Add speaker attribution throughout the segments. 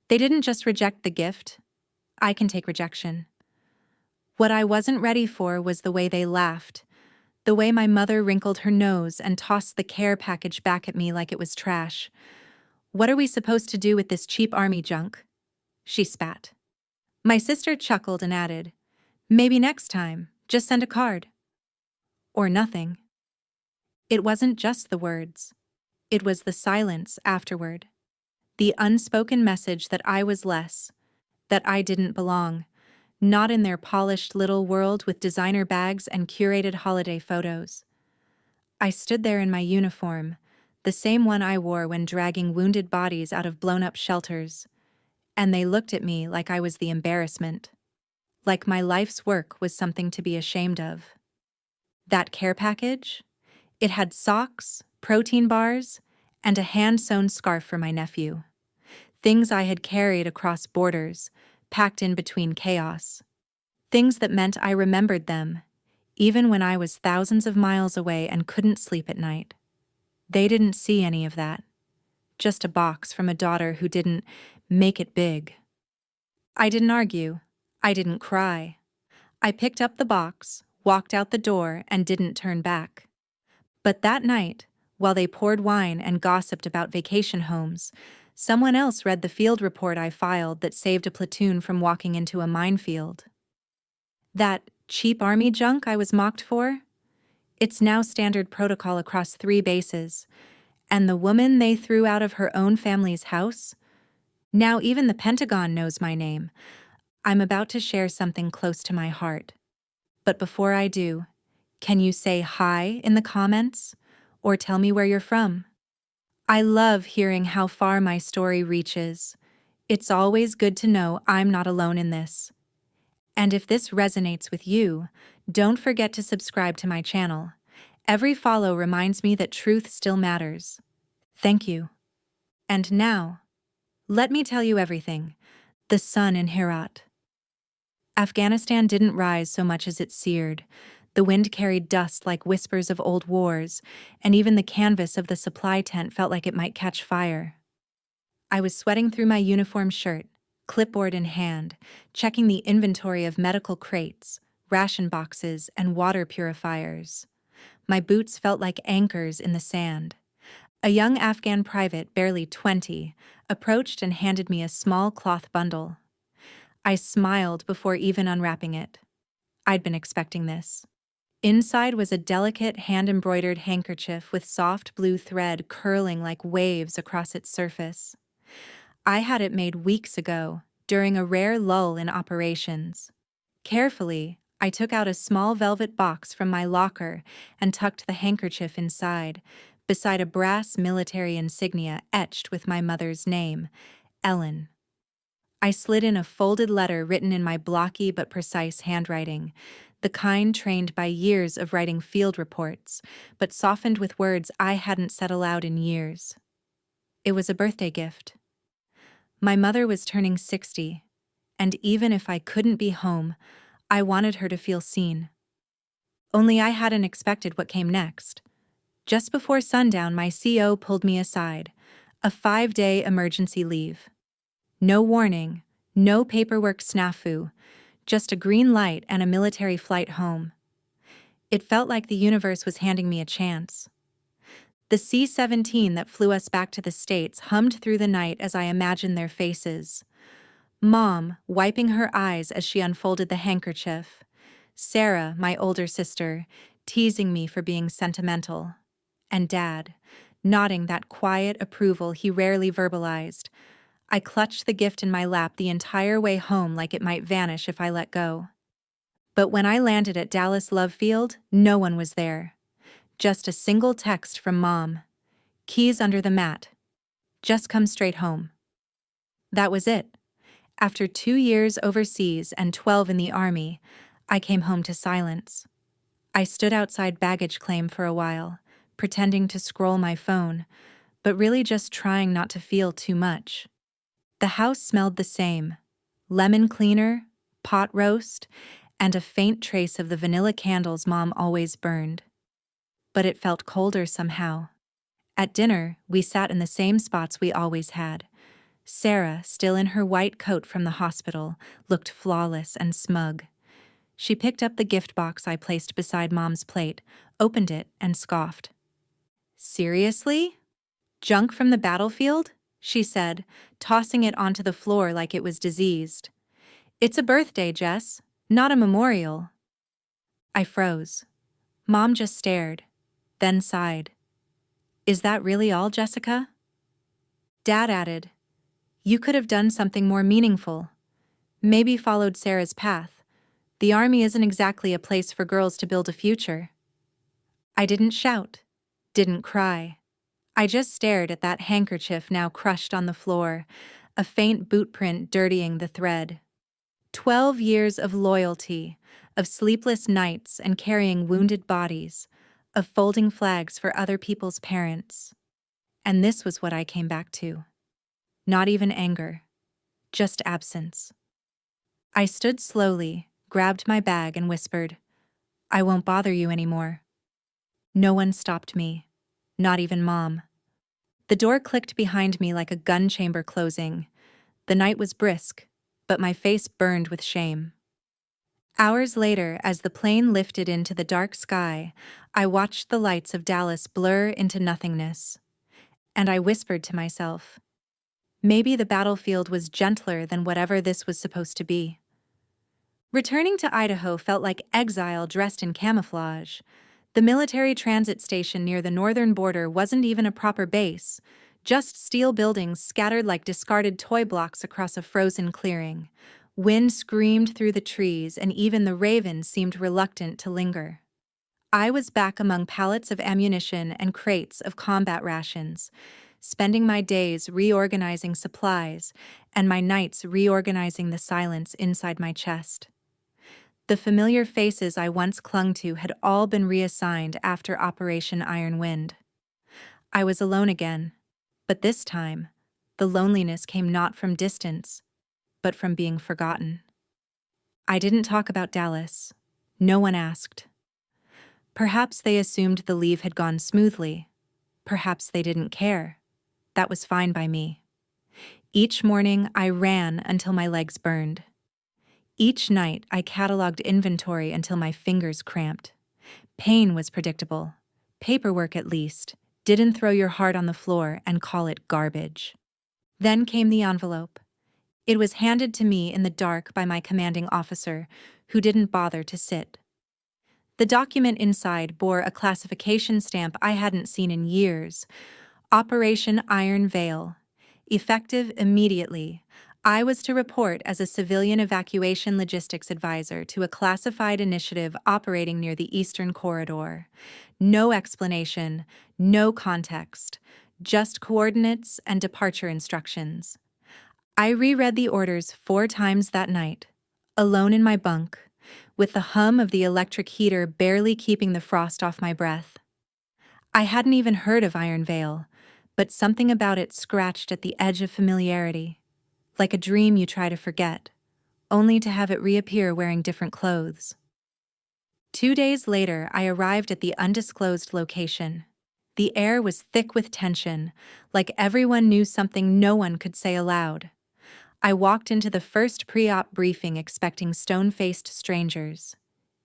Speaker 1: They didn't just reject the gift. I can take rejection. What I wasn't ready for was the way they laughed, the way my mother wrinkled her nose and tossed the care package back at me like it was trash. "What are we supposed to do with this cheap army junk?" she spat. My sister chuckled and added, "Maybe next time, just send a card." Or nothing. It wasn't just the words. It was the silence afterward. The unspoken message that I was less, that I didn't belong, not in their polished little world with designer bags and curated holiday photos. I stood there in my uniform, the same one I wore when dragging wounded bodies out of blown-up shelters, and they looked at me like I was the embarrassment, like my life's work was something to be ashamed of. That care package? It had socks, protein bars, and a hand-sewn scarf for my nephew. Things I had carried across borders, packed in between chaos. Things that meant I remembered them, even when I was thousands of miles away and couldn't sleep at night. They didn't see any of that. Just a box from a daughter who didn't make it big. I didn't argue. I didn't cry. I picked up the box, walked out the door, and didn't turn back. But that night, while they poured wine and gossiped about vacation homes, someone else read the field report I filed that saved a platoon from walking into a minefield. That cheap army junk I was mocked for? It's now standard protocol across 3 bases. And the woman they threw out of her own family's house? Now even the Pentagon knows my name. I'm about to share something close to my heart. But before I do, can you say hi in the comments? Or tell me where you're from? I love hearing how far my story reaches. It's always good to know I'm not alone in this. And if this resonates with you, don't forget to subscribe to my channel. Every follow reminds me that truth still matters. Thank you. And now, let me tell you everything. The sun in Herat. Afghanistan didn't rise so much as it seared. The wind carried dust like whispers of old wars, and even the canvas of the supply tent felt like it might catch fire. I was sweating through my uniform shirt, clipboard in hand, checking the inventory of medical crates, ration boxes, and water purifiers. My boots felt like anchors in the sand. A young Afghan private, barely 20, approached and handed me a small cloth bundle. I smiled before even unwrapping it. I'd been expecting this. Inside was a delicate hand-embroidered handkerchief with soft blue thread curling like waves across its surface. I had it made weeks ago, during a rare lull in operations. Carefully, I took out a small velvet box from my locker and tucked the handkerchief inside, beside a brass military insignia etched with my mother's name, Ellen. I slid in a folded letter written in my blocky but precise handwriting, the kind trained by years of writing field reports, but softened with words I hadn't said aloud in years. It was a birthday gift. My mother was turning 60, and even if I couldn't be home, I wanted her to feel seen. Only I hadn't expected what came next. Just before sundown, my CO pulled me aside, a 5-day emergency leave. No warning, no paperwork snafu, just a green light and a military flight home. It felt like the universe was handing me a chance. The C-17 that flew us back to the States hummed through the night as I imagined their faces. Mom, wiping her eyes as she unfolded the handkerchief. Sarah, my older sister, teasing me for being sentimental. And Dad, nodding that quiet approval he rarely verbalized. I clutched the gift in my lap the entire way home like it might vanish if I let go. But when I landed at Dallas Love Field, no one was there. Just a single text from Mom. Keys under the mat. Just come straight home. That was it. After 2 years overseas and 12 in the Army, I came home to silence. I stood outside baggage claim for a while, pretending to scroll my phone, but really just trying not to feel too much. The house smelled the same: lemon cleaner, pot roast, and a faint trace of the vanilla candles Mom always burned. But it felt colder somehow. At dinner, we sat in the same spots we always had. Sarah, still in her white coat from the hospital, looked flawless and smug. She picked up the gift box I placed beside Mom's plate, opened it, and scoffed. "Seriously? Junk from the battlefield?" she said, tossing it onto the floor like it was diseased. "It's a birthday, Jess, not a memorial." I froze. Mom just stared, then sighed. "Is that really all, Jessica?" Dad added, "You could have done something more meaningful. Maybe followed Sarah's path. The army isn't exactly a place for girls to build a future." I didn't shout, didn't cry. I just stared at that handkerchief now crushed on the floor, a faint boot print dirtying the thread. 12 years of loyalty, of sleepless nights and carrying wounded bodies, of folding flags for other people's parents. And this was what I came back to. Not even anger, just absence. I stood slowly, grabbed my bag and whispered, "I won't bother you anymore." No one stopped me, not even Mom. The door clicked behind me like a gun chamber closing. The night was brisk, but my face burned with shame. Hours later, as the plane lifted into the dark sky, I watched the lights of Dallas blur into nothingness. And I whispered to myself, maybe the battlefield was gentler than whatever this was supposed to be. Returning to Idaho felt like exile dressed in camouflage. The military transit station near the northern border wasn't even a proper base, just steel buildings scattered like discarded toy blocks across a frozen clearing. Wind screamed through the trees, and even the ravens seemed reluctant to linger. I was back among pallets of ammunition and crates of combat rations, spending my days reorganizing supplies and my nights reorganizing the silence inside my chest. The familiar faces I once clung to had all been reassigned after Operation Iron Wind. I was alone again, but this time, the loneliness came not from distance, but from being forgotten. I didn't talk about Dallas. No one asked. Perhaps they assumed the leave had gone smoothly. Perhaps they didn't care. That was fine by me. Each morning, I ran until my legs burned. Each night, I cataloged inventory until my fingers cramped. Pain was predictable. Paperwork, at least, didn't throw your heart on the floor and call it garbage. Then came the envelope. It was handed to me in the dark by my commanding officer, who didn't bother to sit. The document inside bore a classification stamp I hadn't seen in years. Operation Iron Veil. Effective immediately. I was to report as a civilian evacuation logistics advisor to a classified initiative operating near the Eastern Corridor. No explanation, no context, just coordinates and departure instructions. I reread the orders 4 times that night, alone in my bunk, with the hum of the electric heater barely keeping the frost off my breath. I hadn't even heard of Iron Veil, but something about it scratched at the edge of familiarity, like a dream you try to forget, only to have it reappear wearing different clothes. 2 days later, I arrived at the undisclosed location. The air was thick with tension, like everyone knew something no one could say aloud. I walked into the first pre-op briefing expecting stone-faced strangers.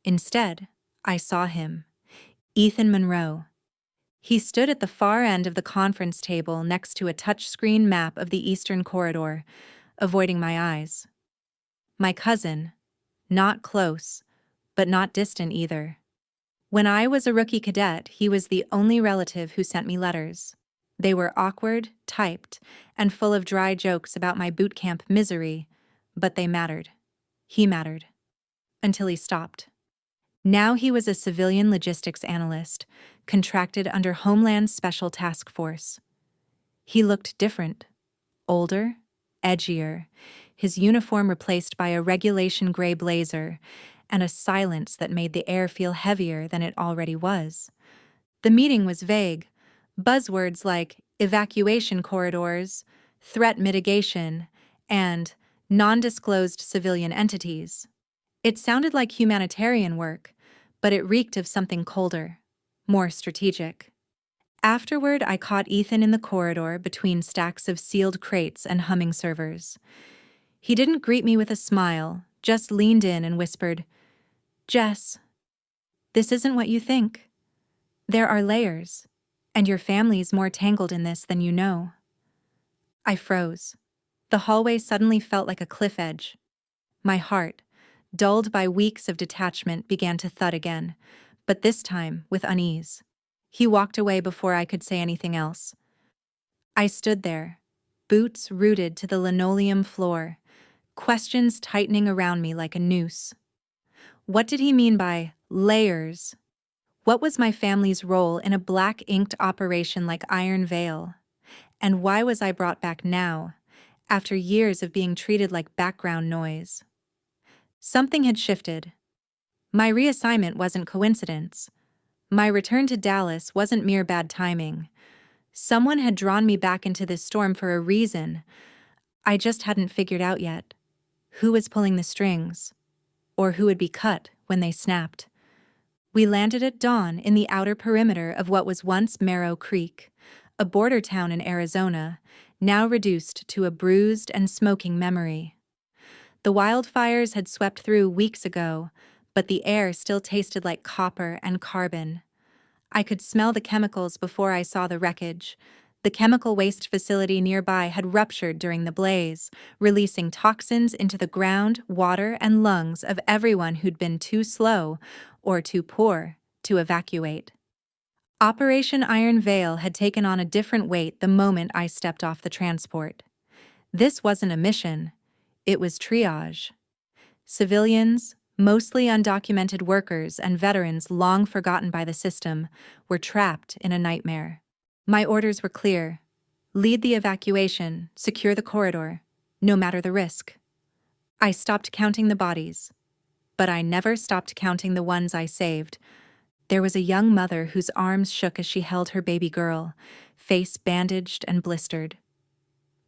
Speaker 1: Instead, I saw him, Ethan Monroe. He stood at the far end of the conference table next to a touchscreen map of the Eastern Corridor, avoiding my eyes. My cousin, not close, but not distant either. When I was a rookie cadet, he was the only relative who sent me letters. They were awkward, typed, and full of dry jokes about my boot camp misery, but they mattered. He mattered. Until he stopped. Now he was a civilian logistics analyst, contracted under Homeland's Special Task Force. He looked different. Older, edgier, his uniform replaced by a regulation gray blazer, and a silence that made the air feel heavier than it already was. The meeting was vague. Buzzwords like evacuation corridors, threat mitigation, and non-disclosed civilian entities. It sounded like humanitarian work, but it reeked of something colder, more strategic. Afterward, I caught Ethan in the corridor between stacks of sealed crates and humming servers. He didn't greet me with a smile, just leaned in and whispered, "Jess, this isn't what you think. There are layers, and your family's more tangled in this than you know." I froze. The hallway suddenly felt like a cliff edge. My heart, dulled by weeks of detachment, began to thud again, but this time with unease. He walked away before I could say anything else. I stood there, boots rooted to the linoleum floor, questions tightening around me like a noose. What did he mean by layers? What was my family's role in a black-inked operation like Iron Veil? And why was I brought back now, after years of being treated like background noise? Something had shifted. My reassignment wasn't coincidence. My return to Dallas wasn't mere bad timing. Someone had drawn me back into this storm for a reason. I just hadn't figured out yet who was pulling the strings, or who would be cut when they snapped. We landed at dawn in the outer perimeter of what was once Marrow Creek, a border town in Arizona, now reduced to a bruised and smoking memory. The wildfires had swept through weeks ago, but the air still tasted like copper and carbon. I could smell the chemicals before I saw the wreckage. The chemical waste facility nearby had ruptured during the blaze, releasing toxins into the ground, water, and lungs of everyone who'd been too slow or too poor to evacuate. Operation Iron Veil had taken on a different weight the moment I stepped off the transport. This wasn't a mission, it was triage. Civilians, mostly undocumented workers and veterans long forgotten by the system, were trapped in a nightmare. My orders were clear: lead the evacuation, secure the corridor, no matter the risk. I stopped counting the bodies, but I never stopped counting the ones I saved. There was a young mother whose arms shook as she held her baby girl, face bandaged and blistered.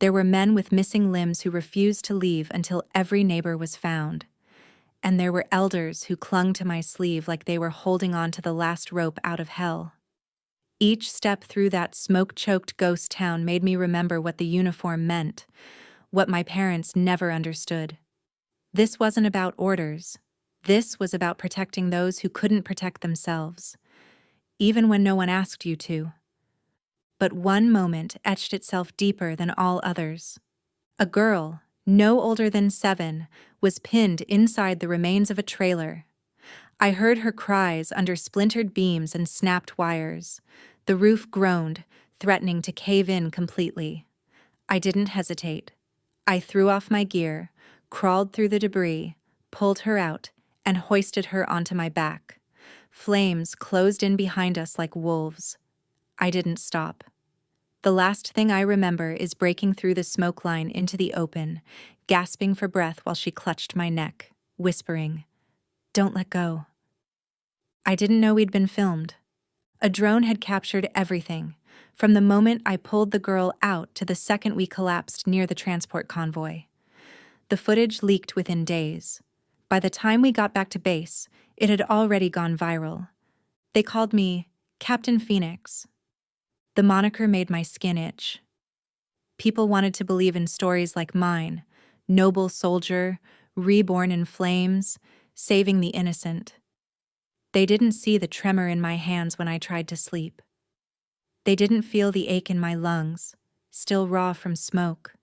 Speaker 1: There were men with missing limbs who refused to leave until every neighbor was found. And there were elders who clung to my sleeve like they were holding on to the last rope out of hell. Each step through that smoke-choked ghost town made me remember what the uniform meant, what my parents never understood. This wasn't about orders. This was about protecting those who couldn't protect themselves, even when no one asked you to. But one moment etched itself deeper than all others. A girl, no older than 7, was pinned inside the remains of a trailer. I heard her cries under splintered beams and snapped wires. The roof groaned, threatening to cave in completely. I didn't hesitate. I threw off my gear, crawled through the debris, pulled her out, and hoisted her onto my back. Flames closed in behind us like wolves. I didn't stop. The last thing I remember is breaking through the smoke line into the open, gasping for breath while she clutched my neck, whispering, "Don't let go." I didn't know we'd been filmed. A drone had captured everything, from the moment I pulled the girl out to the second we collapsed near the transport convoy. The footage leaked within days. By the time we got back to base, it had already gone viral. They called me Captain Phoenix. The moniker made my skin itch. People wanted to believe in stories like mine: noble soldier, reborn in flames, saving the innocent. They didn't see the tremor in my hands when I tried to sleep. They didn't feel the ache in my lungs, still raw from smoke.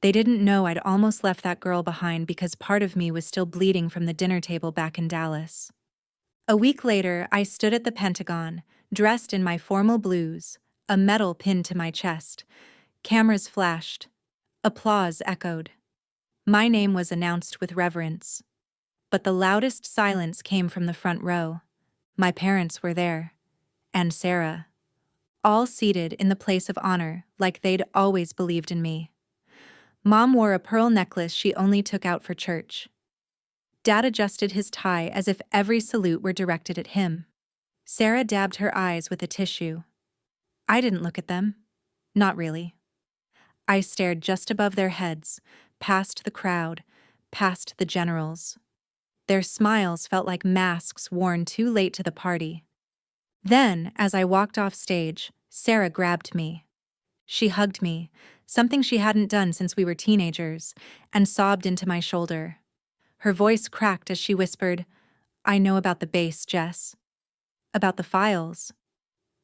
Speaker 1: They didn't know I'd almost left that girl behind because part of me was still bleeding from the dinner table back in Dallas. A week later, I stood at the Pentagon, dressed in my formal blues, a medal pinned to my chest. Cameras flashed. Applause echoed. My name was announced with reverence. But the loudest silence came from the front row. My parents were there. And Sarah. All seated in the place of honor, like they'd always believed in me. Mom wore a pearl necklace she only took out for church. Dad adjusted his tie as if every salute were directed at him. Sarah dabbed her eyes with a tissue. I didn't look at them. Not really. I stared just above their heads, past the crowd, past the generals. Their smiles felt like masks worn too late to the party. Then, as I walked off stage, Sarah grabbed me. She hugged me, something she hadn't done since we were teenagers, and sobbed into my shoulder. Her voice cracked as she whispered, "I know about the base, Jess. About the files.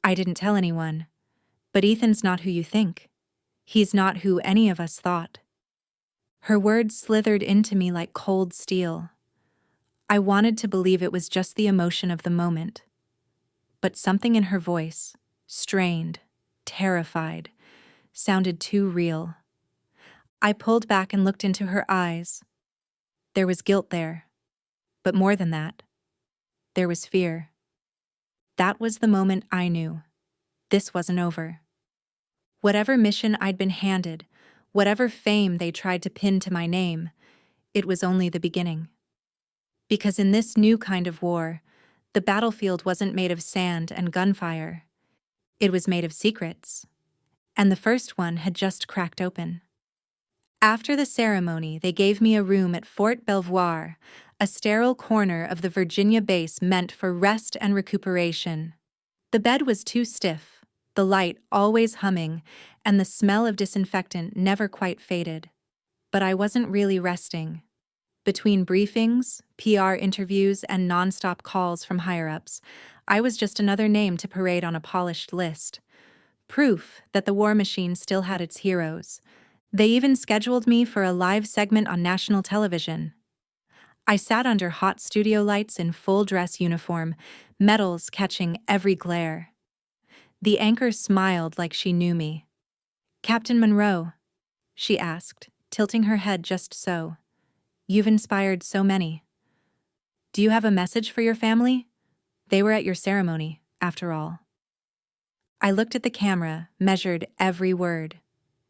Speaker 1: I didn't tell anyone. But Ethan's not who you think. He's not who any of us thought." Her words slithered into me like cold steel. I wanted to believe it was just the emotion of the moment. But something in her voice, strained, terrified, sounded too real. I pulled back and looked into her eyes. There was guilt there. But more than that, there was fear. That was the moment I knew. This wasn't over. Whatever mission I'd been handed, whatever fame they tried to pin to my name, it was only the beginning. Because in this new kind of war, the battlefield wasn't made of sand and gunfire. It was made of secrets. And the first one had just cracked open. After the ceremony, they gave me a room at Fort Belvoir, a sterile corner of the Virginia base meant for rest and recuperation. The bed was too stiff, the light always humming, and the smell of disinfectant never quite faded. But I wasn't really resting. Between briefings, PR interviews, and nonstop calls from higher-ups, I was just another name to parade on a polished list. Proof that the war machine still had its heroes. They even scheduled me for a live segment on national television. I sat under hot studio lights in full dress uniform, medals catching every glare. The anchor smiled like she knew me. "Captain Monroe," she asked, tilting her head just so. "You've inspired so many. Do you have a message for your family? They were at your ceremony, after all." I looked at the camera, measured every word.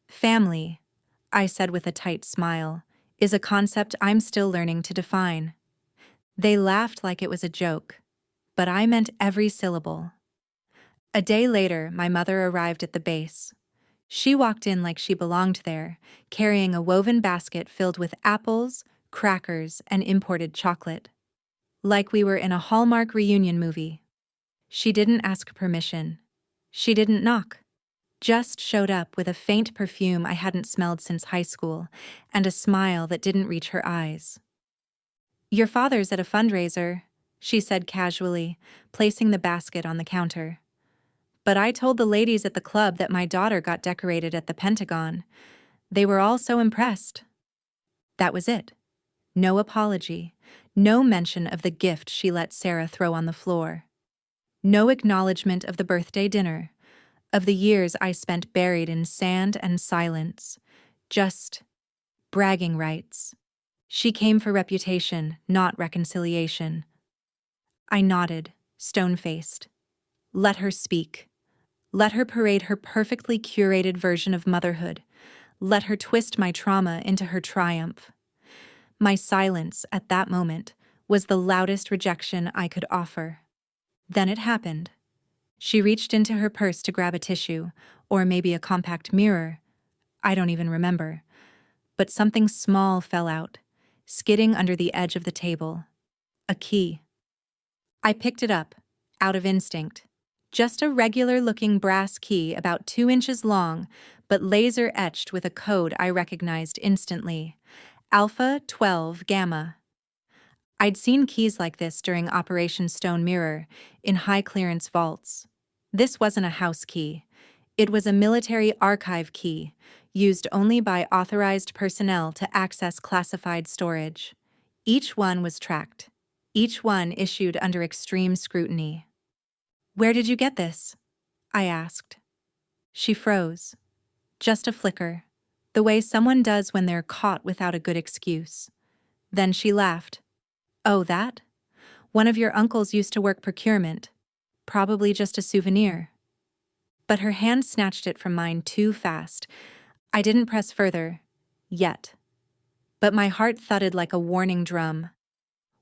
Speaker 1: "Family," I said with a tight smile, "is a concept I'm still learning to define." They laughed like it was a joke, but I meant every syllable. A day later, my mother arrived at the base. She walked in like she belonged there, carrying a woven basket filled with apples, crackers, and imported chocolate. Like we were in a Hallmark reunion movie. She didn't ask permission. She didn't knock. Just showed up with a faint perfume I hadn't smelled since high school, and a smile that didn't reach her eyes. "Your father's at a fundraiser," she said casually, placing the basket on the counter. "But I told the ladies at the club that my daughter got decorated at the Pentagon. They were all so impressed." That was it. No apology, no mention of the gift she let Sarah throw on the floor. No acknowledgement of the birthday dinner, of the years I spent buried in sand and silence. Just bragging rights. She came for reputation, not reconciliation. I nodded, stone-faced. Let her speak. Let her parade her perfectly curated version of motherhood. Let her twist my trauma into her triumph. My silence, at that moment, was the loudest rejection I could offer. Then it happened. She reached into her purse to grab a tissue, or maybe a compact mirror. I don't even remember. But something small fell out, skidding under the edge of the table. A key. I picked it up, out of instinct. Just a regular-looking brass key about 2 inches long, but laser-etched with a code I recognized instantly. Alpha 12 Gamma. I'd seen keys like this during Operation Stone Mirror, in high-clearance vaults. This wasn't a house key. It was a military archive key, used only by authorized personnel to access classified storage. Each one was tracked. Each one issued under extreme scrutiny. "Where did you get this?" I asked. She froze. Just a flicker, the way someone does when they're caught without a good excuse. Then she laughed. "Oh, that? One of your uncles used to work procurement. Probably just a souvenir." But her hand snatched it from mine too fast. I didn't press further, yet. But my heart thudded like a warning drum.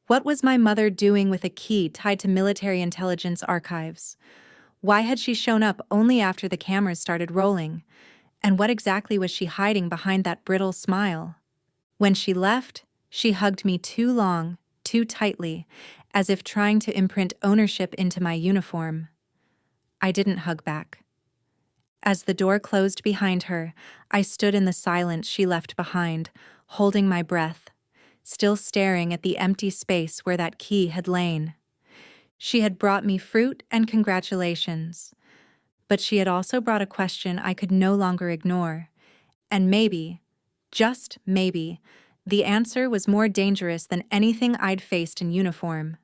Speaker 1: What was my mother doing with a key tied to military intelligence archives? Why had she shown up only after the cameras started rolling? And what exactly was she hiding behind that brittle smile? When she left, she hugged me too long, too tightly, as if trying to imprint ownership into my uniform. I didn't hug back. As the door closed behind her, I stood in the silence she left behind, holding my breath, still staring at the empty space where that key had lain. She had brought me fruit and congratulations, but she had also brought a question I could no longer ignore. And maybe, just maybe, the answer was more dangerous than anything I'd faced in uniform.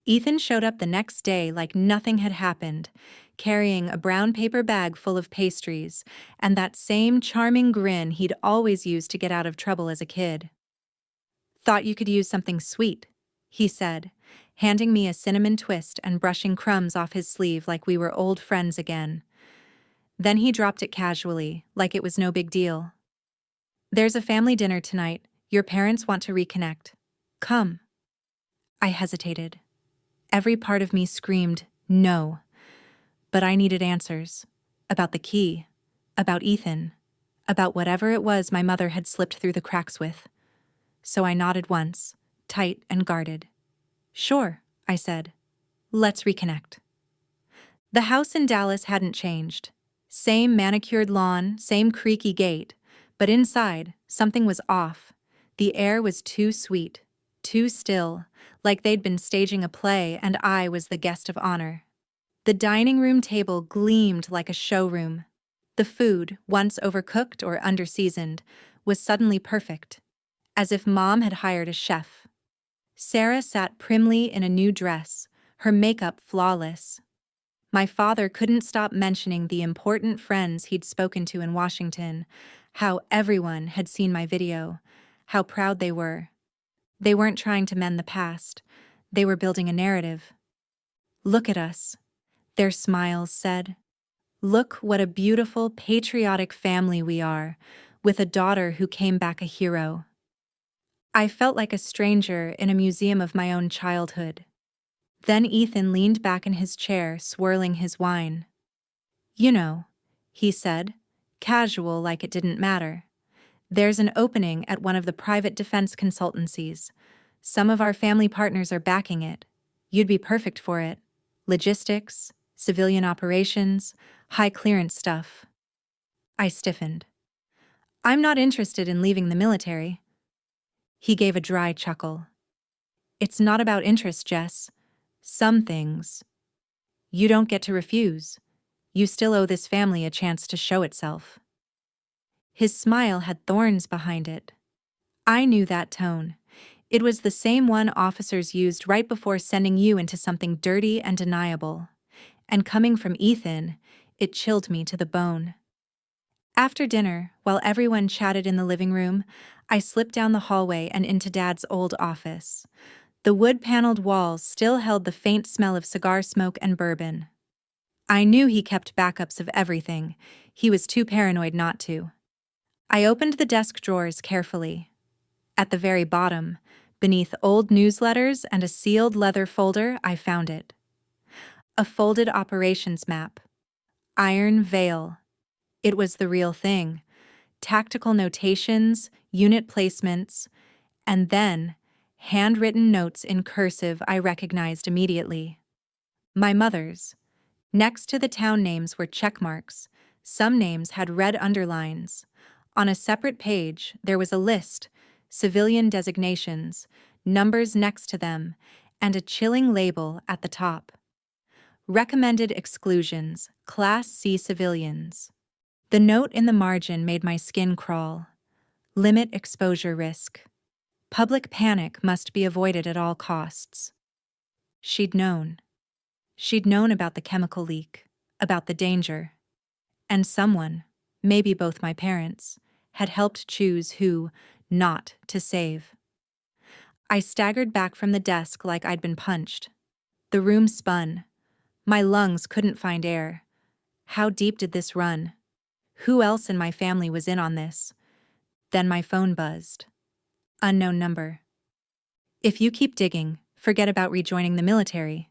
Speaker 1: Ethan showed up the next day like nothing had happened, carrying a brown paper bag full of pastries and that same charming grin he'd always used to get out of trouble as a kid. "Thought you could use something sweet," he said, handing me a cinnamon twist and brushing crumbs off his sleeve like we were old friends again. Then he dropped it casually, like it was no big deal. "There's a family dinner tonight. Your parents want to reconnect. Come." I hesitated. Every part of me screamed, no. But I needed answers. About the key. About Ethan. About whatever it was my mother had slipped through the cracks with. So I nodded once, tight and guarded. "Sure," I said. "Let's reconnect." The house in Dallas hadn't changed. Same manicured lawn, same creaky gate. But inside, something was off. The air was too sweet, too still, like they'd been staging a play and I was the guest of honor. The dining room table gleamed like a showroom. The food, once overcooked or underseasoned, was suddenly perfect, as if Mom had hired a chef. Sarah sat primly in a new dress, her makeup flawless. My father couldn't stop mentioning the important friends he'd spoken to in Washington, how everyone had seen my video, how proud they were. They weren't trying to mend the past. They were building a narrative. "Look at us," their smiles said. "Look what a beautiful, patriotic family we are, with a daughter who came back a hero." I felt like a stranger in a museum of my own childhood. Then Ethan leaned back in his chair, swirling his wine. "You know," he said, casual like it didn't matter. "There's an opening at one of the private defense consultancies. Some of our family partners are backing it. You'd be perfect for it. Logistics, civilian operations, high clearance stuff." I stiffened. "I'm not interested in leaving the military." He gave a dry chuckle. "It's not about interest, Jess. Some things. You don't get to refuse. You still owe this family a chance to show itself." His smile had thorns behind it. I knew that tone. It was the same one officers used right before sending you into something dirty and deniable. And coming from Ethan, it chilled me to the bone. After dinner, while everyone chatted in the living room, I slipped down the hallway and into Dad's old office. The wood-paneled walls still held the faint smell of cigar smoke and bourbon. I knew he kept backups of everything. He was too paranoid not to. I opened the desk drawers carefully. At the very bottom, beneath old newsletters and a sealed leather folder, I found it. A folded operations map. Iron Veil. It was the real thing. Tactical notations, unit placements, and then handwritten notes in cursive I recognized immediately. My mother's. Next to the town names were check marks. Some names had red underlines. On a separate page, there was a list, civilian designations, numbers next to them, and a chilling label at the top. Recommended exclusions, Class C civilians. The note in the margin made my skin crawl. Limit exposure risk. Public panic must be avoided at all costs. She'd known. She'd known about the chemical leak, about the danger. And someone, maybe both my parents, had helped choose who not to save. I staggered back from the desk like I'd been punched. The room spun. My lungs couldn't find air. How deep did this run? Who else in my family was in on this? Then my phone buzzed. Unknown number. "If you keep digging, forget about rejoining the military.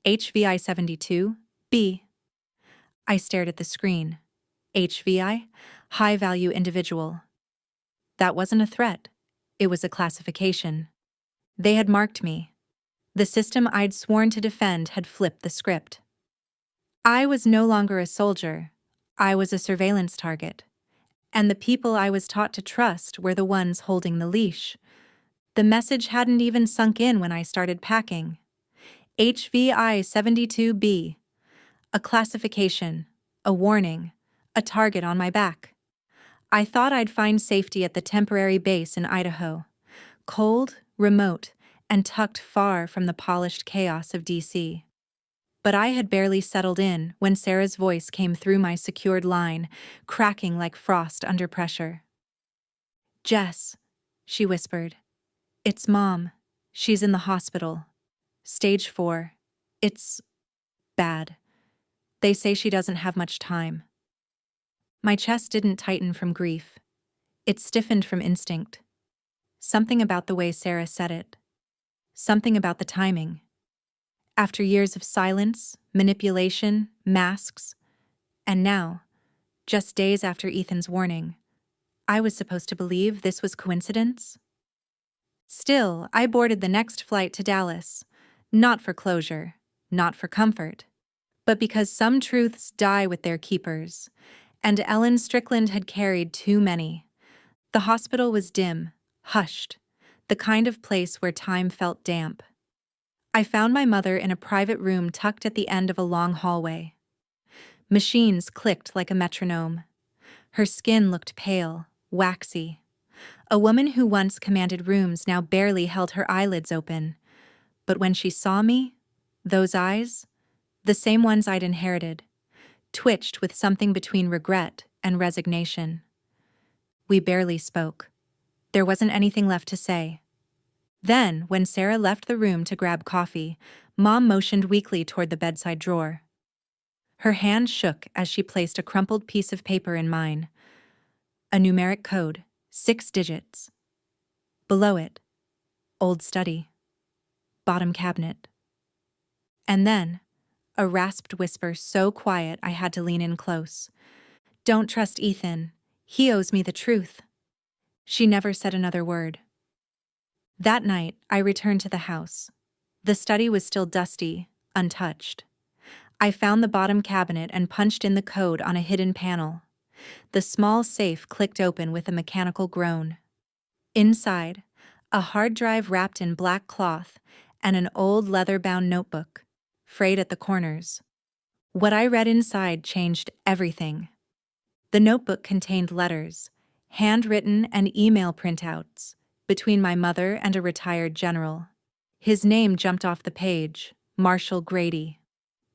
Speaker 1: HVI 72, B." I stared at the screen. HVI, high-value individual. That wasn't a threat. It was a classification. They had marked me. The system I'd sworn to defend had flipped the script. I was no longer a soldier. I was a surveillance target, and the people I was taught to trust were the ones holding the leash. The message hadn't even sunk in when I started packing. HVI 72B. A classification, a warning, a target on my back. I thought I'd find safety at the temporary base in Idaho. Cold, remote, and tucked far from the polished chaos of DC. But I had barely settled in when Sarah's voice came through my secured line, cracking like frost under pressure. "Jess," she whispered. "It's Mom. She's in the hospital. Stage 4. It's bad. They say she doesn't have much time." My chest didn't tighten from grief. It stiffened from instinct. Something about the way Sarah said it. Something about the timing. After years of silence, manipulation, masks, and now, just days after Ethan's warning, I was supposed to believe this was coincidence? Still, I boarded the next flight to Dallas, not for closure, not for comfort, but because some truths die with their keepers, and Ellen Strickland had carried too many. The hospital was dim, hushed, the kind of place where time felt damp. I found my mother in a private room tucked at the end of a long hallway. Machines clicked like a metronome. Her skin looked pale, waxy. A woman who once commanded rooms now barely held her eyelids open. But when she saw me, those eyes, the same ones I'd inherited, twitched with something between regret and resignation. We barely spoke. There wasn't anything left to say. Then, when Sarah left the room to grab coffee, Mom motioned weakly toward the bedside drawer. Her hand shook as she placed a crumpled piece of paper in mine. A numeric code, 6 digits. Below it, old study. Bottom cabinet. And then, a rasped whisper so quiet I had to lean in close. "Don't trust Ethan. He owes me the truth." She never said another word. That night, I returned to the house. The study was still dusty, untouched. I found the bottom cabinet and punched in the code on a hidden panel. The small safe clicked open with a mechanical groan. Inside, a hard drive wrapped in black cloth and an old leather-bound notebook, frayed at the corners. What I read inside changed everything. The notebook contained letters, handwritten and email printouts, between my mother and a retired general. His name jumped off the page, Marshall Grady.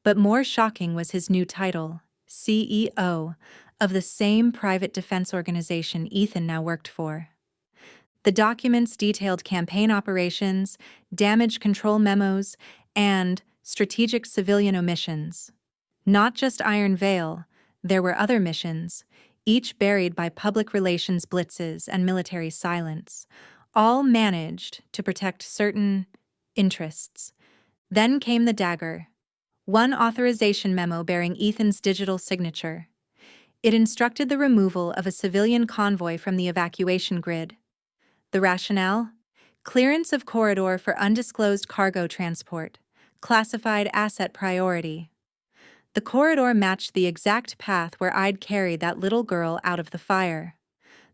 Speaker 1: But more shocking was his new title, CEO, of the same private defense organization Ethan now worked for. The documents detailed campaign operations, damage control memos, and strategic civilian omissions. Not just Iron Veil, there were other missions, each buried by public relations blitzes and military silence, all managed to protect certain interests. Then came the dagger. One authorization memo bearing Ethan's digital signature. It instructed the removal of a civilian convoy from the evacuation grid. The rationale? Clearance of corridor for undisclosed cargo transport. Classified asset priority. The corridor matched the exact path where I'd carried that little girl out of the fire.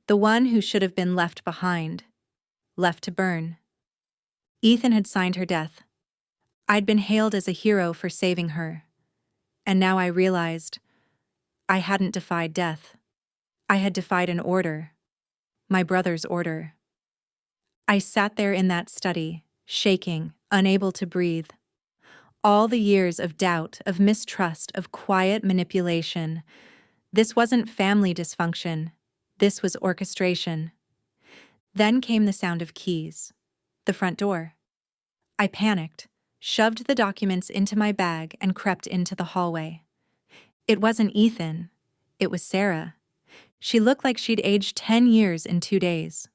Speaker 1: The one who should have been left behind. Left to burn. Ethan had signed her death. I'd been hailed as a hero for saving her. And now I realized I hadn't defied death. I had defied an order. My brother's order. I sat there in that study, shaking, unable to breathe. All the years of doubt, of mistrust, of quiet manipulation. This wasn't family dysfunction. This was orchestration. Then came the sound of keys. The front door. I panicked, shoved the documents into my bag, and crept into the hallway. It wasn't Ethan. It was Sarah. She looked like she'd aged 10 years in 2 days.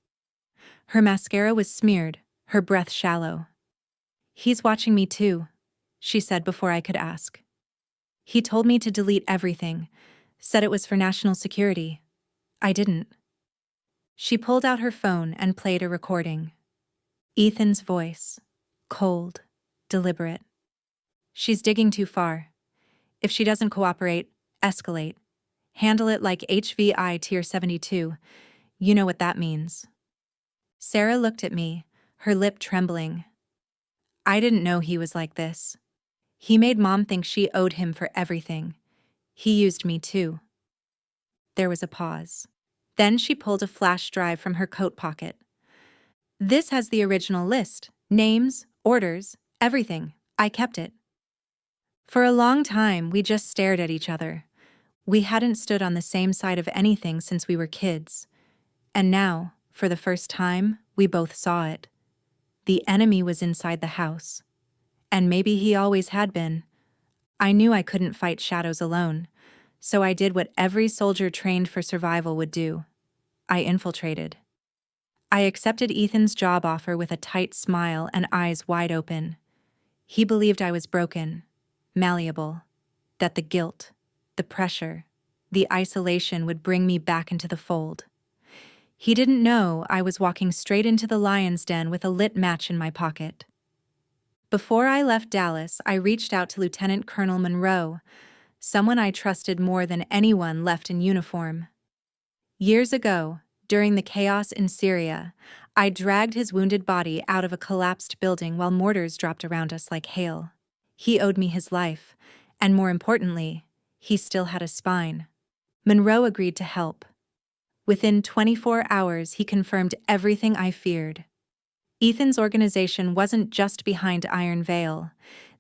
Speaker 1: Her mascara was smeared, her breath shallow. "He's watching me too," she said before I could ask. "He told me to delete everything, said it was for national security. I didn't." She pulled out her phone and played a recording. Ethan's voice, cold, deliberate. "She's digging too far. If she doesn't cooperate, escalate. Handle it like HVI Tier 72. You know what that means. Sarah looked at me, her lip trembling. I didn't know he was like this. He made Mom think she owed him for everything. He used me too. There was a pause. Then she pulled a flash drive from her coat pocket. This has the original list. Names, orders, everything. I kept it. For a long time, we just stared at each other. We hadn't stood on the same side of anything since we were kids. And now, for the first time, we both saw it. The enemy was inside the house. And maybe he always had been. I knew I couldn't fight shadows alone, so I did what every soldier trained for survival would do. I infiltrated. I accepted Ethan's job offer with a tight smile and eyes wide open. He believed I was broken, malleable, that the guilt, the pressure, the isolation would bring me back into the fold. He didn't know I was walking straight into the lion's den with a lit match in my pocket. Before I left Dallas, I reached out to Lieutenant Colonel Monroe, someone I trusted more than anyone left in uniform. Years ago, during the chaos in Syria, I dragged his wounded body out of a collapsed building while mortars dropped around us like hail. He owed me his life, and more importantly, he still had a spine. Monroe agreed to help. Within 24 hours, he confirmed everything I feared. Ethan's organization wasn't just behind Iron Veil.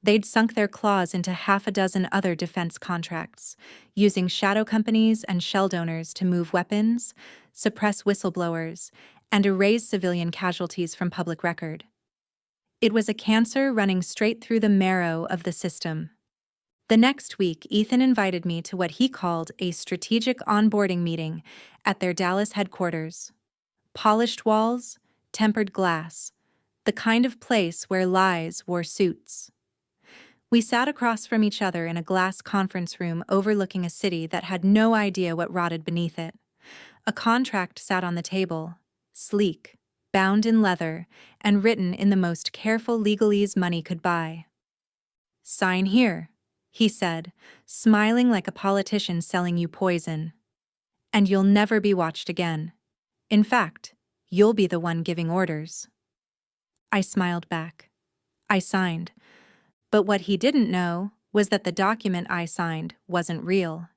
Speaker 1: They'd sunk their claws into half a dozen other defense contracts, using shadow companies and shell donors to move weapons, suppress whistleblowers, and erase civilian casualties from public record. It was a cancer running straight through the marrow of the system. The next week, Ethan invited me to what he called a strategic onboarding meeting at their Dallas headquarters. Polished walls, tempered glass, the kind of place where lies wore suits. We sat across from each other in a glass conference room overlooking a city that had no idea what rotted beneath it. A contract sat on the table, sleek, bound in leather, and written in the most careful legalese money could buy. "Sign here," he said, smiling like a politician selling you poison. "And you'll never be watched again. In fact, you'll be the one giving orders." I smiled back. I signed. But what he didn't know was that the document I signed wasn't real.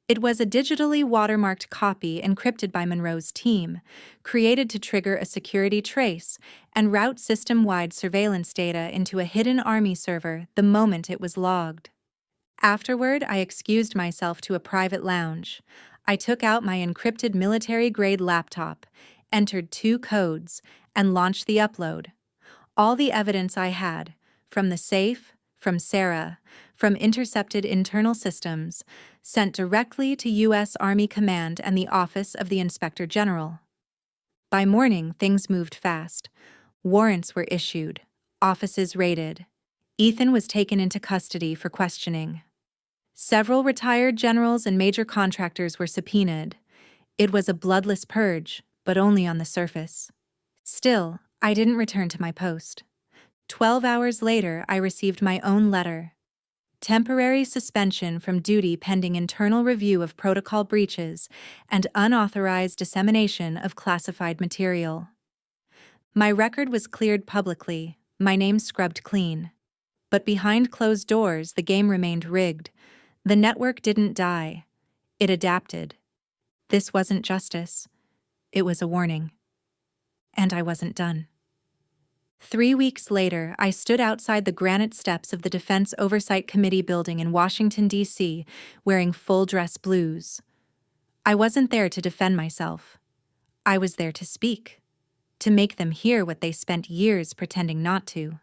Speaker 1: It was a digitally watermarked copy encrypted by Monroe's team, created to trigger a security trace and route system-wide surveillance data into a hidden army server the moment it was logged. Afterward, I excused myself to a private lounge. I took out my encrypted military-grade laptop, entered 2 codes, and launched the upload. All the evidence I had, from the safe, from Sarah, from intercepted internal systems, sent directly to U.S. Army Command and the Office of the Inspector General. By morning, things moved fast. Warrants were issued, offices raided. Ethan was taken into custody for questioning. Several retired generals and major contractors were subpoenaed. It was a bloodless purge, but only on the surface. Still, I didn't return to my post. 12 hours later, I received my own letter. Temporary suspension from duty pending internal review of protocol breaches and unauthorized dissemination of classified material. My record was cleared publicly, my name scrubbed clean. But behind closed doors, the game remained rigged. The network didn't die. It adapted. This wasn't justice. It was a warning. And I wasn't done. 3 weeks later, I stood outside the granite steps of the Defense Oversight Committee building in Washington, D.C., wearing full-dress blues. I wasn't there to defend myself. I was there to speak, to make them hear what they spent years pretending not to.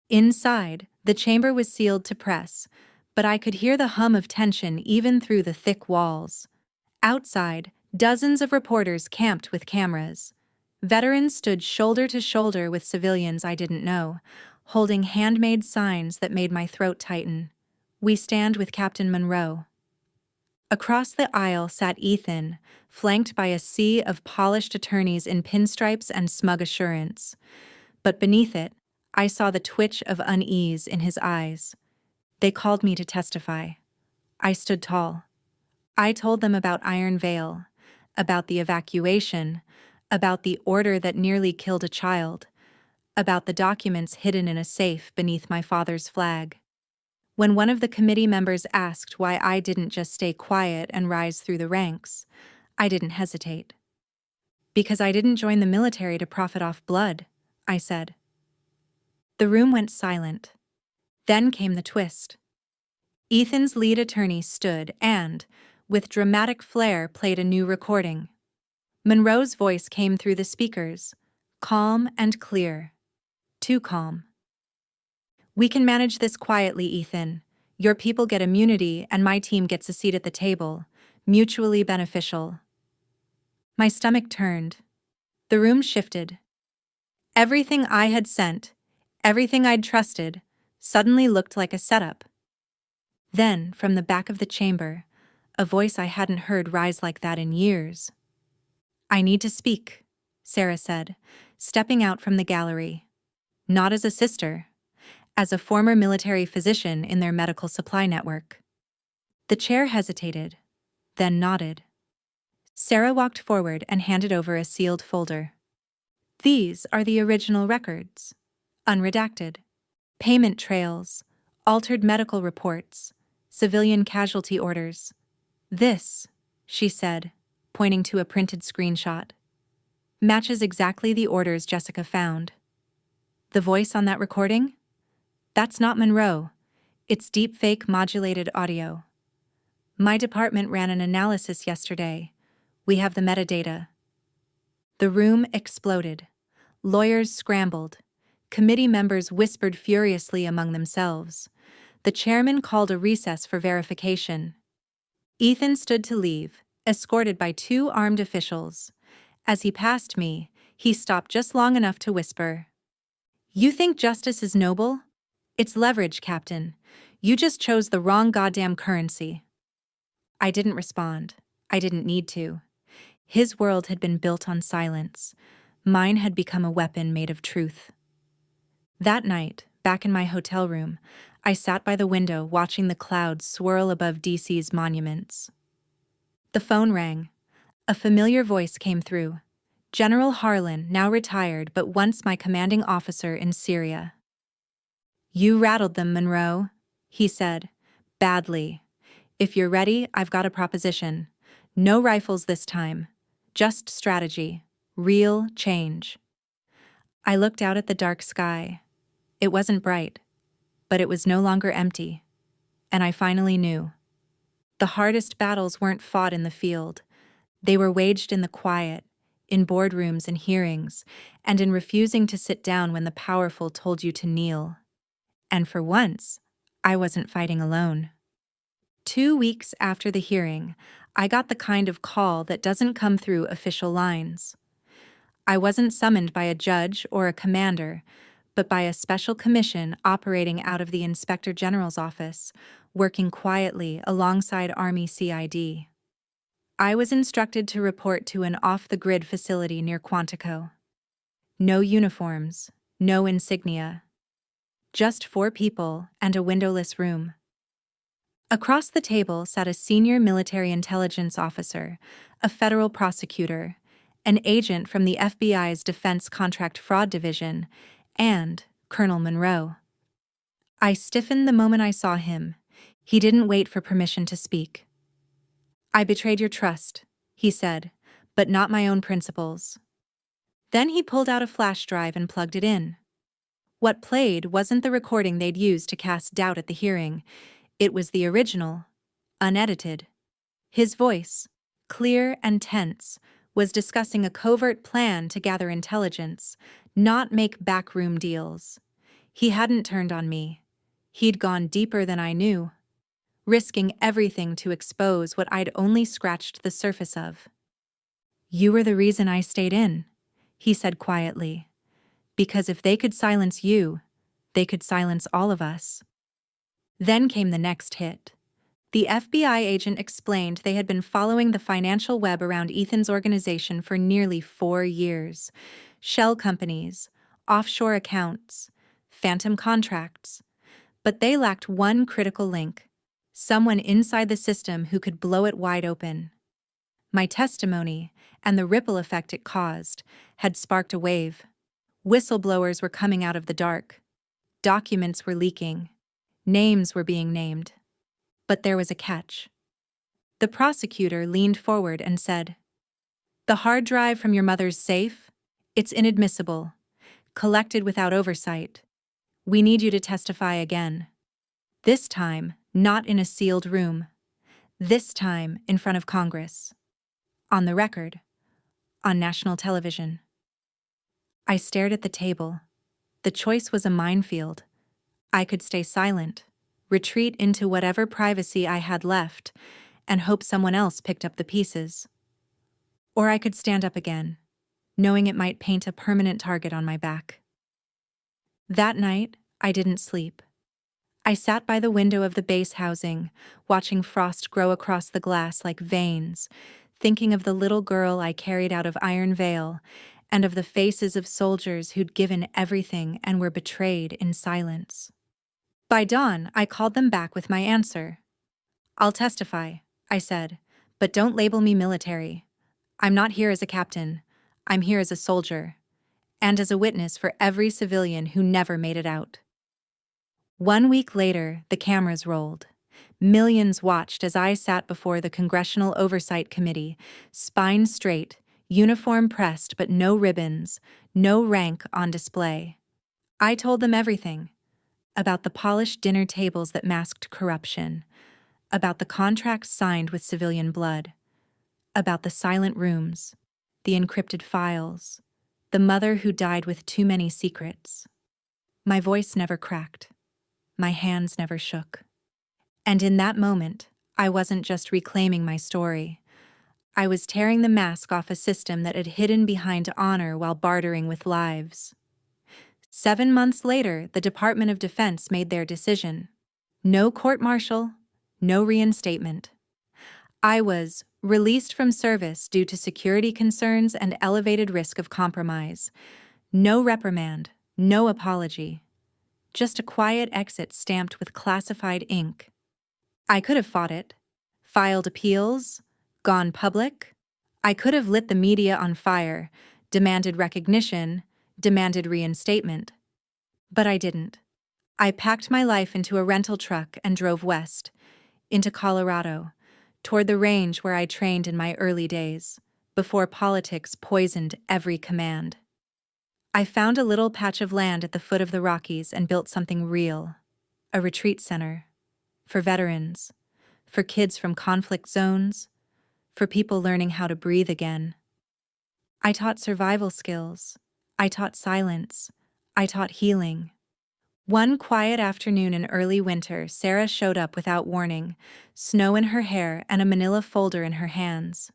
Speaker 1: Inside, the chamber was sealed to press, but I could hear the hum of tension even through the thick walls. Outside, dozens of reporters camped with cameras. Veterans stood shoulder to shoulder with civilians I didn't know, holding handmade signs that made my throat tighten. "We stand with Captain Monroe." Across the aisle sat Ethan, flanked by a sea of polished attorneys in pinstripes and smug assurance. But beneath it, I saw the twitch of unease in his eyes. They called me to testify. I stood tall. I told them about Iron Veil, about the evacuation, about the order that nearly killed a child, about the documents hidden in a safe beneath my father's flag. When one of the committee members asked why I didn't just stay quiet and rise through the ranks, I didn't hesitate. Because I didn't join the military to profit off blood, I said. The room went silent. Then came the twist. Ethan's lead attorney stood and, with dramatic flair, played a new recording. Monroe's voice came through the speakers, calm and clear. Too calm. "We can manage this quietly, Ethan. Your people get immunity and my team gets a seat at the table. Mutually beneficial." My stomach turned. The room shifted. Everything I had sent, everything I'd trusted, suddenly looked like a setup. Then, from the back of the chamber, a voice I hadn't heard rise like that in years. "I need to speak," Sarah said, stepping out from the gallery. Not as a sister, as a former military physician in their medical supply network. The chair hesitated, then nodded. Sarah walked forward and handed over a sealed folder. "These are the original records. Unredacted. Payment trails, altered medical reports, civilian casualty orders. This," she said, pointing to a printed screenshot, "matches exactly the orders Jessica found. The voice on that recording? That's not Monroe. It's deepfake modulated audio. My department ran an analysis yesterday. We have the metadata." The room exploded. Lawyers scrambled. Committee members whispered furiously among themselves. The chairman called a recess for verification. Ethan stood to leave, escorted by 2 armed officials. As he passed me, he stopped just long enough to whisper, "You think justice is noble? It's leverage, Captain. You just chose the wrong goddamn currency." I didn't respond. I didn't need to. His world had been built on silence. Mine had become a weapon made of truth. That night, back in my hotel room, I sat by the window watching the clouds swirl above DC's monuments. The phone rang. A familiar voice came through. General Harlan, now retired but once my commanding officer in Syria. "You rattled them, Monroe," he said. "Badly. If you're ready, I've got a proposition. No rifles this time. Just strategy. Real change." I looked out at the dark sky. It wasn't bright, but it was no longer empty. And I finally knew. The hardest battles weren't fought in the field. They were waged in the quiet, in boardrooms and hearings, and in refusing to sit down when the powerful told you to kneel. And for once, I wasn't fighting alone. 2 weeks after the hearing, I got the kind of call that doesn't come through official lines. I wasn't summoned by a judge or a commander, but by a special commission operating out of the Inspector General's office, working quietly alongside Army CID. I was instructed to report to an off-the-grid facility near Quantico. No uniforms, no insignia. Just 4 people and a windowless room. Across the table sat a senior military intelligence officer, a federal prosecutor, an agent from the FBI's Defense Contract Fraud Division, and Colonel Monroe. I stiffened the moment I saw him. He didn't wait for permission to speak. "I betrayed your trust," he said, "but not my own principles." Then he pulled out a flash drive and plugged it in. What played wasn't the recording they'd used to cast doubt at the hearing. It was the original, unedited. His voice, clear and tense, was discussing a covert plan to gather intelligence, not make backroom deals. He hadn't turned on me. He'd gone deeper than I knew, risking everything to expose what I'd only scratched the surface of. "You were the reason I stayed in," he said quietly. "Because if they could silence you, they could silence all of us." Then came the next hit. The FBI agent explained they had been following the financial web around Ethan's organization for nearly 4 years. Shell companies, offshore accounts, phantom contracts. But they lacked one critical link: Someone inside the system who could blow it wide open. My testimony, and the ripple effect it caused, had sparked a wave. Whistleblowers were coming out of the dark. Documents were leaking. Names were being named. But there was a catch. The prosecutor leaned forward and said, "The hard drive from your mother's safe? It's inadmissible. Collected without oversight. We need you to testify again. This time, not in a sealed room. This time, in front of Congress. On the record. On national television." I stared at the table. The choice was a minefield. I could stay silent, retreat into whatever privacy I had left, and hope someone else picked up the pieces. Or I could stand up again, knowing it might paint a permanent target on my back. That night, I didn't sleep. I sat by the window of the base housing, watching frost grow across the glass like veins, thinking of the little girl I carried out of Iron Vale, and of the faces of soldiers who'd given everything and were betrayed in silence. By dawn, I called them back with my answer. "I'll testify," I said, "but don't label me military. I'm not here as a captain. I'm here as a soldier, and as a witness for every civilian who never made it out." 1 week later, the cameras rolled. Millions watched as I sat before the Congressional Oversight Committee, spine straight, uniform pressed but no ribbons, no rank on display. I told them everything. About the polished dinner tables that masked corruption. About the contracts signed with civilian blood. About the silent rooms, the encrypted files, the mother who died with too many secrets. My voice never cracked. My hands never shook. And in that moment, I wasn't just reclaiming my story. I was tearing the mask off a system that had hidden behind honor while bartering with lives. 7 months later, the Department of Defense made their decision. No court-martial, no reinstatement. I was released from service due to security concerns and elevated risk of compromise. No reprimand, no apology. Just a quiet exit stamped with classified ink. I could have fought it, filed appeals, gone public. I could have lit the media on fire, demanded recognition, demanded reinstatement. But I didn't. I packed my life into a rental truck and drove west, into Colorado, toward the range where I trained in my early days, before politics poisoned every command. I found a little patch of land at the foot of the Rockies and built something real, a retreat center, for veterans, for kids from conflict zones, for people learning how to breathe again. I taught survival skills, I taught silence, I taught healing. One quiet afternoon in early winter, Sarah showed up without warning, snow in her hair and a manila folder in her hands.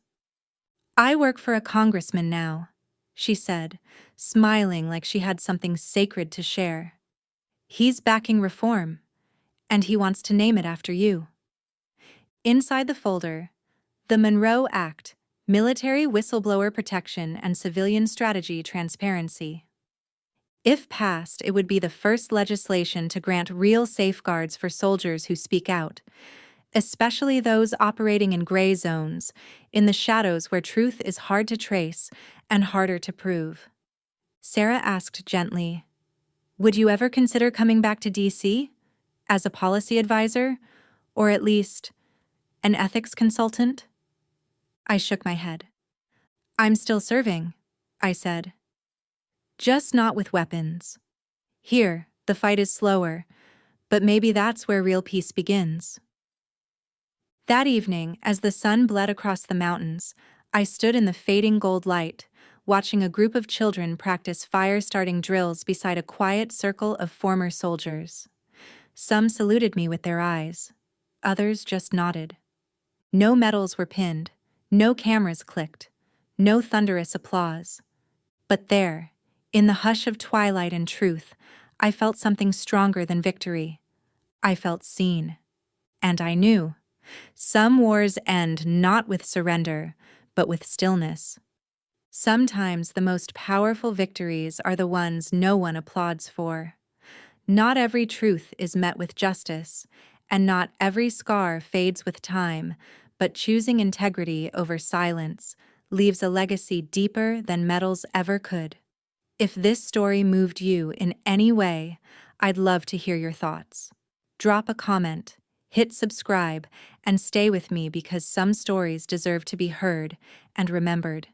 Speaker 1: "I work for a congressman now," she said, smiling like she had something sacred to share. "He's backing reform, and he wants to name it after you." Inside the folder, the Monroe Act, Military Whistleblower Protection and Civilian Strategy Transparency. If passed, it would be the first legislation to grant real safeguards for soldiers who speak out, especially those operating in gray zones, in the shadows where truth is hard to trace and harder to prove. Sarah asked gently, "Would you ever consider coming back to DC? As a policy advisor? Or at least, an ethics consultant?" I shook my head. "I'm still serving," I said. "Just not with weapons. Here, the fight is slower, but maybe that's where real peace begins." That evening, as the sun bled across the mountains, I stood in the fading gold light, watching a group of children practice fire-starting drills beside a quiet circle of former soldiers. Some saluted me with their eyes. Others just nodded. No medals were pinned, no cameras clicked, no thunderous applause. But there, in the hush of twilight and truth, I felt something stronger than victory. I felt seen. And I knew. Some wars end not with surrender, but with stillness. Sometimes the most powerful victories are the ones no one applauds for. Not every truth is met with justice, And not every scar fades with time, but choosing integrity over silence leaves a legacy deeper than metals ever could. If this story moved you in any way, I'd love to hear your thoughts. Drop a comment, hit subscribe, and stay with me because some stories deserve to be heard and remembered.